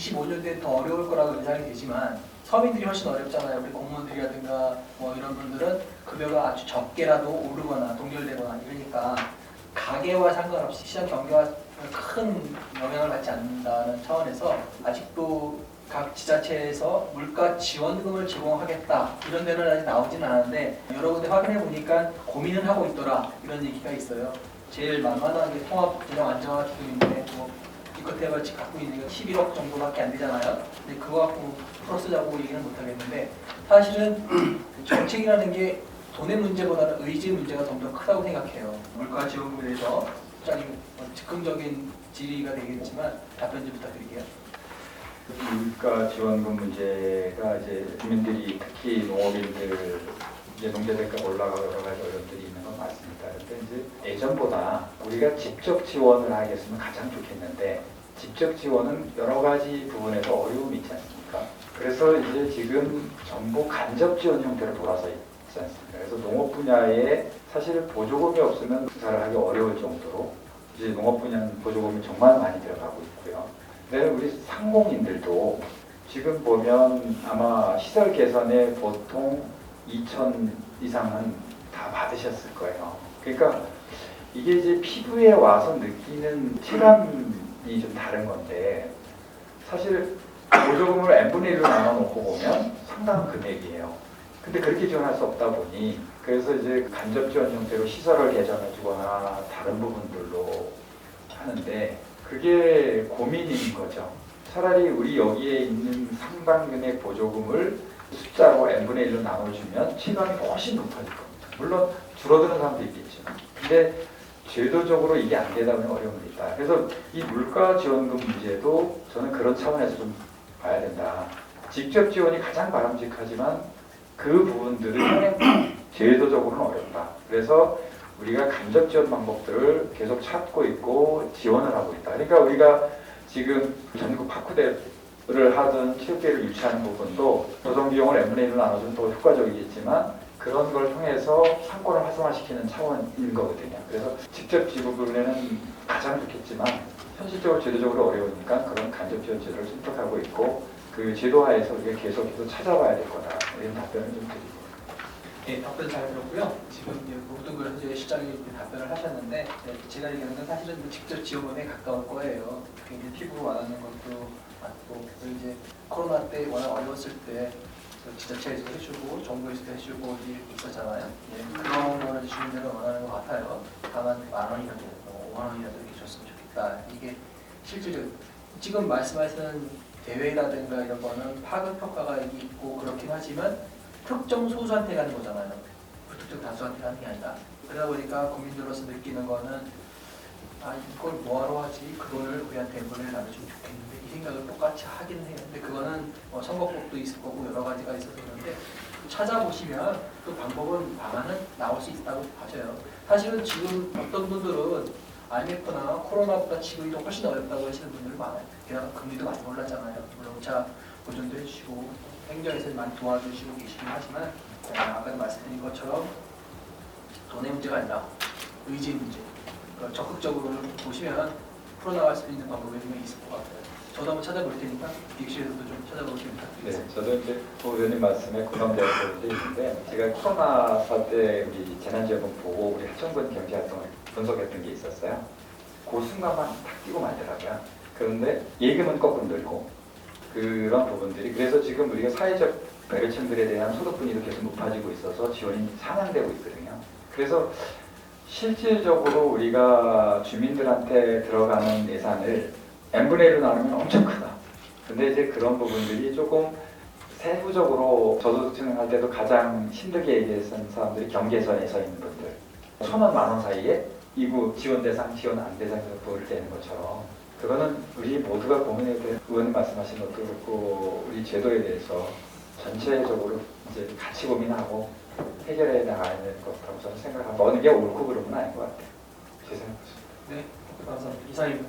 25년도에 더 어려울 거라고 예상이 되지만 서민들이 훨씬 어렵잖아요. 우리 공무원들이라든가 뭐 이런 분들은 급여가 아주 적게라도 오르거나 동결되거나 이러니까 가계와 상관없이 시장 경제와 큰 영향을 받지 않는다는 차원에서 아직도 각 지자체에서 물가 지원금을 제공하겠다 이런 데는 아직 나오진 않았는데 여러 군데 확인해 보니까 고민은 하고 있더라 이런 얘기가 있어요. 제일 만만한 게 통합재정 안정화 기금인데 뭐 기껏해야 지금 갖고 있는 게 11억 정도밖에 안 되잖아요. 근데 그거 갖고 풀어 쓰자고 얘기는 못 하겠는데 사실은 정책이라는 게 돈의 문제보다는 의지 문제가 좀 더 크다고 생각해요. 물가 지원금에 대해서 굉장히 즉흥적인 질의가 되겠지만 답변 좀 부탁드릴게요. 물가 지원금 문제가 이제 국민들이 특히 농업인들 이제 농자재가 올라가고 여러 가지 어려움들이 있는 건 맞습니다. 그런데 이제 예전보다 우리가 직접 지원을 하겠으면 가장 좋겠는데 직접 지원은 여러 가지 부분에서 어려움이 있지 않습니까? 그래서 이제 지금 전부 간접 지원 형태로 돌아서 있지 않습니까? 그래서 농업 분야에 사실 보조금이 없으면 투자를 하기 어려울 정도로 이제 농업 분야는 보조금이 정말 많이 들어가고 있고요. 네, 우리 상공인들도 지금 보면 아마 시설 개선에 보통 2천 이상은 다 받으셨을 거예요. 그러니까 이게 이제 피부에 와서 느끼는 체감이 좀 다른 건데 사실 보조금을 n분의 1로 나눠놓고 보면 상당한 금액이에요. 근데 그렇게 지원할 수 없다 보니 그래서 이제 간접 지원 형태로 시설을 개선해 주거나 다른 부분들로 하는데 그게 고민인 거죠. 차라리 우리 여기에 있는 상당금의 보조금을 숫자로 n분의 1로 나눠주면 체감이 훨씬 높아질 겁니다. 물론 줄어드는 사람도 있겠지만. 근데 제도적으로 이게 안 되다 보니 어려움이 있다. 그래서 이 물가 지원금 문제도 저는 그런 차원에서 좀 봐야 된다. 직접 지원이 가장 바람직하지만 그 부분들은 제도적으로는 어렵다. 그래서 우리가 간접 지원 방법들을 계속 찾고 있고 지원을 하고 있다. 그러니까 우리가 지금 전국 파쿠대를 하든 체육계를 유치하는 부분도 조성 비용을 n분의 1로 나눠주면 더 효과적이겠지만 그런 걸 통해서 상권을 활성화시키는 차원인 거거든요. 그래서 직접 지급을에는 가장 좋겠지만 현실적으로 제도적으로 어려우니까 그런 간접 지원 제도를 선택하고 있고 그 제도화에서 우리가 계속해서 찾아봐야 될 거다. 이런 답변을 좀 드리고. 네, 답변 잘 들었고요. 지금 모든 걸 이제 시장이 답변을 하셨는데 제가 얘기하는 건 사실은 직접 지원금에 가까울 거예요. 굉장히 피부로 와닿는 것도 맞고 그리고 이제 코로나 때 워낙 어려웠을 때 지자체에서 해주고 정부에서도 해주고 있었잖아요. 네, 그런 거를 주민들은 원하는 것 같아요. 다만 10,000원이라도 5만원이라도 이렇게 줬으면 좋겠다. 이게 실질적 지금 말씀하시는 대회라든가 이런 거는 파급 효과가 있고 그렇긴 하지만 특정 소수한테 가는 거잖아요. 불특정 다수한테 가는 게 아니라. 그러다 보니까 국민들로서 느끼는 거는 아 이걸 뭐하러 하지? 그거를 우리한테 n분의 1 나눠주면 좋겠는데 이 생각을 똑같이 하긴 해요. 근데 그거는 선거법도 있을 거고 여러 가지가 있어서 그런데 찾아보시면 그 방안은 나올 수 있다고 봐져요. 사실은 지금 어떤 분들은 IMF나 코로나보다 지금이 더 훨씬 어렵다고 하시는 분들이 많아요. 게다가 금리도 많이 올랐잖아요. 물론 차 보존도 해주시고 행정에서 많이 도와주시고 계시긴 하지만 아까도 말씀드린 것처럼 돈의 문제가 아니라 의지 문제 적극적으로 보시면 풀어나갈 수 있는 방법이 분명히 있을 것 같아요. 저도 한번 찾아볼 테니까 기획실에서도 좀 찾아보시면 부탁드리겠습니다. 네, 저도 이제 의원님 말씀에 공감되는 부분도 있는데 제가 코로나 사태 우리 재난지원금 보고 우리 하청군 경제활동을 분석했던 게 있었어요. 그 순간만 탁 끼고 말더라고요. 그런데 예금은 거꾸로 늘고 그런 부분들이 그래서 지금 우리가 사회적 어려층들에 대한 소득 분위기도 계속 높아지고 있어서 지원이 상향되고 있거든요. 그래서 실질적으로 우리가 주민들한테 들어가는 예산을 n분의 1로 나누면 엄청 크다. 근데 이제 그런 부분들이 조금 세부적으로 저소득층 할 때도 가장 힘들게 얘기했던 사람들이 경계선에 서 있는 분들 1,000원, 10,000원 사이에 이구 지원 대상, 지원 안 대상에서 부을 되는 것처럼 그거는 우리 모두가 고민해야 될 의원님 말씀하신 것도 그렇고 우리 제도에 대해서 전체적으로 이제 같이 고민하고 해결해 나가야 될 것이라고 저는 생각합니다. 어느 게 옳고 그름은 아닌 것 같아요. 제 생각입니다. 네, 감사합니다. 이상입니다.